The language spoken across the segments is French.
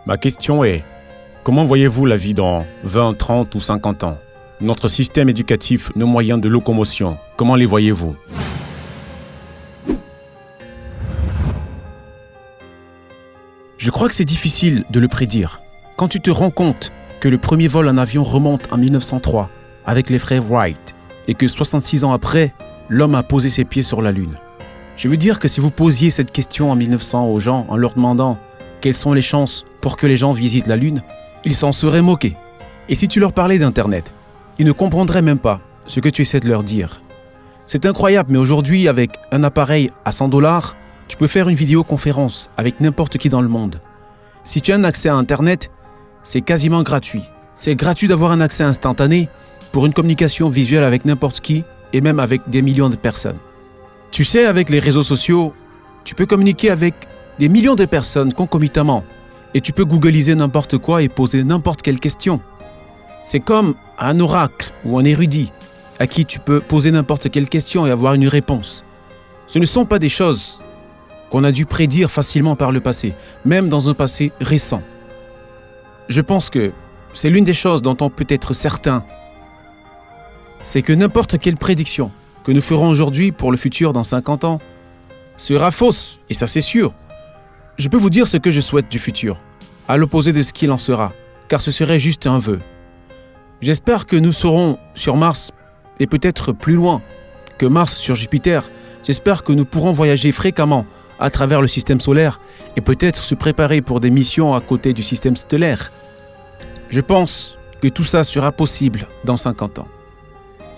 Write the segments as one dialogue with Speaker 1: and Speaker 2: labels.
Speaker 1: Ma question est, comment voyez-vous la vie dans 20, 30 ou 50 ans? Notre système éducatif, nos moyens de locomotion, comment les voyez-vous?
Speaker 2: Je crois que c'est difficile de le prédire. Quand tu te rends compte que le premier vol en avion remonte en 1903 avec les frères Wright et que 66 ans après, l'homme a posé ses pieds sur la Lune. Je veux dire que si vous posiez cette question en 1900 aux gens en leur demandant quelles sont les chances pour que les gens visitent la Lune, ils s'en seraient moqués. Et si tu leur parlais d'Internet, ils ne comprendraient même pas ce que tu essaies de leur dire. C'est incroyable, mais aujourd'hui, avec un appareil à $100, tu peux faire une vidéoconférence avec n'importe qui dans le monde. Si tu as un accès à Internet, c'est quasiment gratuit. C'est gratuit d'avoir un accès instantané pour une communication visuelle avec n'importe qui et même avec des millions de personnes. Tu sais, avec les réseaux sociaux, tu peux communiquer avec des millions de personnes concomitamment et tu peux googliser n'importe quoi et poser n'importe quelle question. C'est comme un oracle ou un érudit à qui tu peux poser n'importe quelle question et avoir une réponse. Ce ne sont pas des choses qu'on a dû prédire facilement par le passé, même dans un passé récent. Je pense que c'est l'une des choses dont on peut être certain. C'est que n'importe quelle prédiction que nous ferons aujourd'hui pour le futur dans 50 ans sera fausse, et ça c'est sûr. Je peux vous dire ce que je souhaite du futur, à l'opposé de ce qu'il en sera, car ce serait juste un vœu. J'espère que nous serons sur Mars, et peut-être plus loin que Mars sur Jupiter. J'espère que nous pourrons voyager fréquemment à travers le système solaire et peut-être se préparer pour des missions à côté du système stellaire. Je pense que tout ça sera possible dans 50 ans.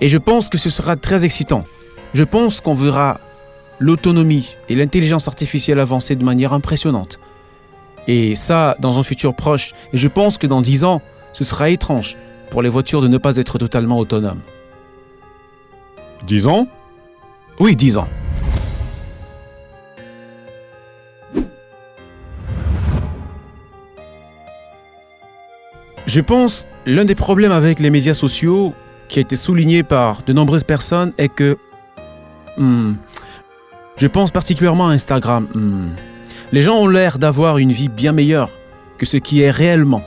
Speaker 2: Et je pense que ce sera très excitant. Je pense qu'on verra l'autonomie et l'intelligence artificielle avancer de manière impressionnante. Et ça, dans un futur proche. Et je pense que dans 10 ans, ce sera étrange pour les voitures de ne pas être totalement autonomes.
Speaker 1: 10 ans?
Speaker 2: Oui, 10 ans. Je pense l'un des problèmes avec les médias sociaux qui a été souligné par de nombreuses personnes est que je pense particulièrement à Instagram. Les gens ont l'air d'avoir une vie bien meilleure que ce qui est réellement.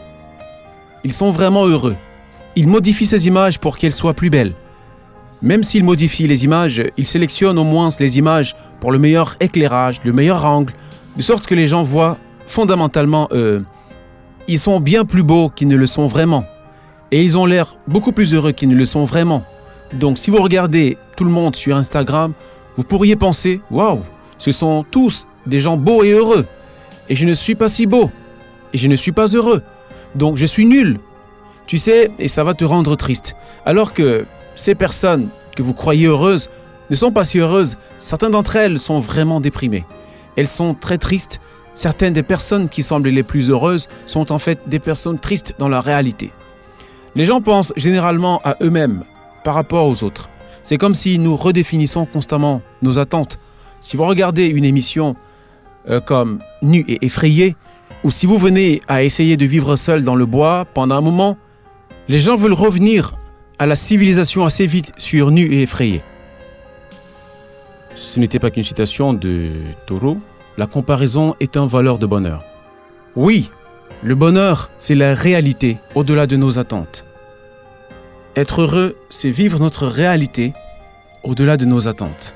Speaker 2: Ils sont vraiment heureux. Ils modifient ces images pour qu'elles soient plus belles. Même s'ils modifient les images, ils sélectionnent au moins les images pour le meilleur éclairage, le meilleur angle, de sorte que les gens voient fondamentalement ils sont bien plus beaux qu'ils ne le sont vraiment. Et ils ont l'air beaucoup plus heureux qu'ils ne le sont vraiment. Donc si vous regardez tout le monde sur Instagram, vous pourriez penser « Waouh, ce sont tous des gens beaux et heureux. Et je ne suis pas si beau. Et je ne suis pas heureux. Donc je suis nul. » Tu sais, et ça va te rendre triste. Alors que ces personnes que vous croyez heureuses ne sont pas si heureuses. Certaines d'entre elles sont vraiment déprimées. Elles sont très tristes. Certaines des personnes qui semblent les plus heureuses sont en fait des personnes tristes dans la réalité. Les gens pensent généralement à eux-mêmes par rapport aux autres. C'est comme si nous redéfinissons constamment nos attentes. Si vous regardez une émission comme Nu et effrayé, ou si vous venez à essayer de vivre seul dans le bois pendant un moment, les gens veulent revenir à la civilisation assez vite sur Nu et effrayé. Ce n'était pas qu'une citation de Thoreau. La comparaison est un voleur de bonheur. Oui, le bonheur, c'est la réalité au-delà de nos attentes. Être heureux, c'est vivre notre réalité au-delà de nos attentes.